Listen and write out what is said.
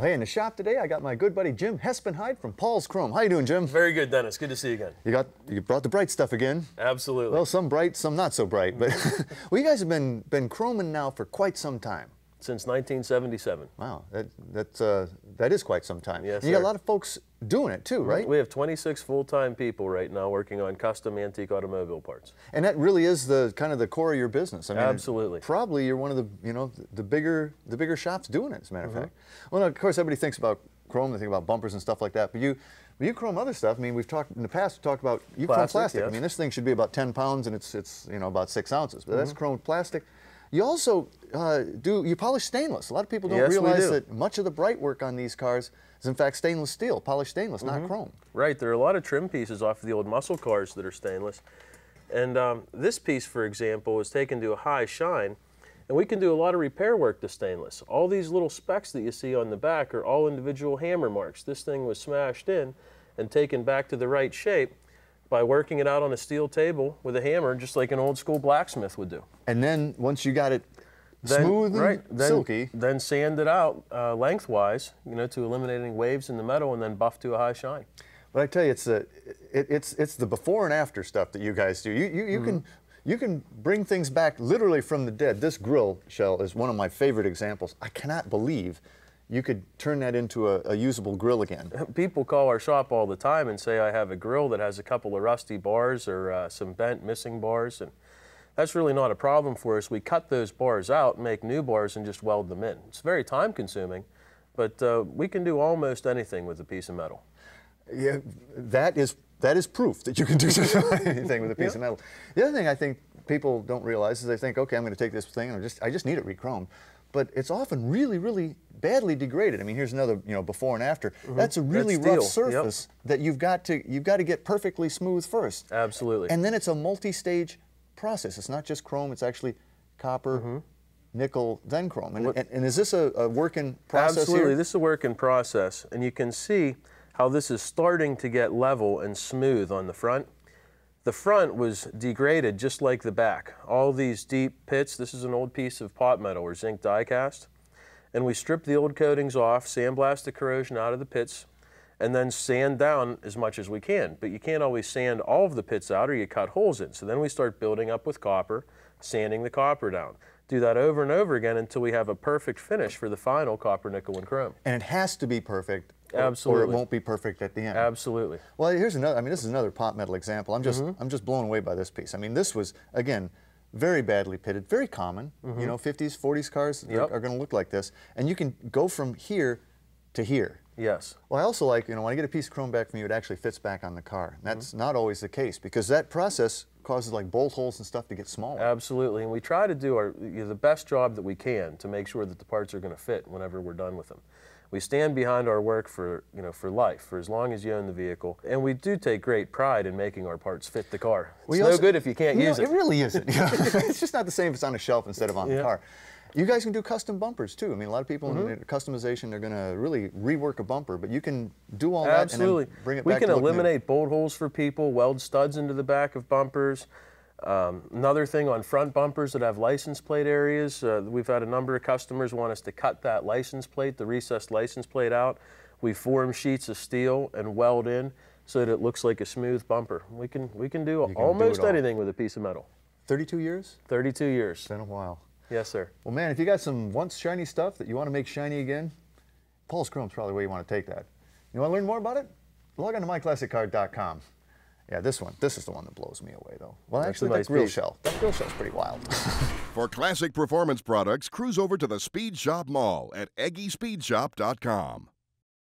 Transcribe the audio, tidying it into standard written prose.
Well, hey, in the shop today, I got my good buddy Jim Hespenheid from Paul's Chrome. How you doing, Jim? Very good, Dennis. Good to see you again. You brought the bright stuff again. Absolutely. Well, some bright, some not so bright. But well, you guys have been chroming now for quite some time. Since 1977. Wow, that is quite some time. Yes, and you got a lot of folks doing it too, right? We have 26 full-time people right now working on custom antique automobile parts. And that really is the kind of the core of your business. I mean, absolutely. Probably you're one of the bigger shops doing it, as a matter of fact. Well, of course, everybody thinks about chrome, they think about bumpers and stuff like that. But you chrome other stuff. I mean, we've talked in the past. We talked about chrome plastic. Yes. I mean, this thing should be about 10 pounds, and it's about 6 ounces. But that's chromed plastic. You also you polish stainless. A lot of people don't realize that much of the bright work on these cars is in fact stainless steel, polished stainless, not chrome. Right, there are a lot of trim pieces off of the old muscle cars that are stainless. And this piece, for example, is taken to a high shine, and we can do a lot of repair work to stainless. All these little specks that you see on the back are all individual hammer marks. This thing was smashed in and taken back to the right shape by working it out on a steel table with a hammer, just like an old school blacksmith would do. And then once you got it smooth and silky, then sand it out lengthwise, to eliminate any waves in the metal, and then buff to a high shine. But I tell you, it's the before and after stuff that you guys do. You can bring things back literally from the dead. This grill shell is one of my favorite examples. I cannot believe you could turn that into a usable grill again. People call our shop all the time and say I have a grill that has a couple of rusty bars or some bent missing bars, and that's really not a problem for us. We cut those bars out, make new bars, and just weld them in. It's very time consuming, but we can do almost anything with a piece of metal. Yeah, that is proof that you can do anything with a piece of metal. The other thing I think people don't realize is they think, okay, I'm going to take this thing and I just need it re-chromed. But it's often really, really badly degraded. I mean, here's another, before and after. That's a really rough surface that you've got to get perfectly smooth first. Absolutely. And then it's a multi-stage process. It's not just chrome, it's actually copper, nickel, then chrome. And is this a work in process Absolutely, here? this is a work in process. And you can see how this is starting to get level and smooth on the front. The front was degraded just like the back. All these deep pits, this is an old piece of pot metal or zinc die cast. And we stripped the old coatings off, sandblast the corrosion out of the pits, and then sand down as much as we can. But you can't always sand all of the pits out or you cut holes in. So then we start building up with copper, sanding the copper down. Do that over and over again until we have a perfect finish for the final copper, nickel, and chrome. And it has to be perfect. Absolutely. Or it won't be perfect at the end. Absolutely. Well, here's another. I mean, this is another pot metal example. I'm just blown away by this piece. I mean, this was again very badly pitted, very common. 50s, 40s cars are going to look like this, and you can go from here to here. Yes. Well, I also like, when I get a piece of chrome back from you, it actually fits back on the car. That's not always the case because that process causes like bolt holes and stuff to get smaller. Absolutely, and we try to do the best job that we can to make sure that the parts are going to fit whenever we're done with them. We stand behind our work for life, for as long as you own the vehicle, and we do take great pride in making our parts fit the car. It's no good if you can't use it. It really isn't. It's just not the same if it's on a shelf instead of on the car. You guys can do custom bumpers too. I mean, a lot of people in customization, they're going to really rework a bumper, but you can do all that and then bring it back to look new. We can eliminate bolt holes for people, weld studs into the back of bumpers. Another thing on front bumpers that have license plate areas, we've had a number of customers want us to cut that license plate, the recessed license plate out. We form sheets of steel and weld in so that it looks like a smooth bumper. We can do almost anything with a piece of metal. 32 years? 32 years. It's been a while. Yes, sir. Well, man, if you got some once shiny stuff that you want to make shiny again, Paul's Chrome's probably where you want to take that. You want to learn more about it? Log on to myclassiccar.com. Yeah, this is the one that blows me away, though. Well, actually, that grill shell. That grill shell's pretty wild. For classic performance products, cruise over to the Speed Shop Mall at EggieSpeedShop.com.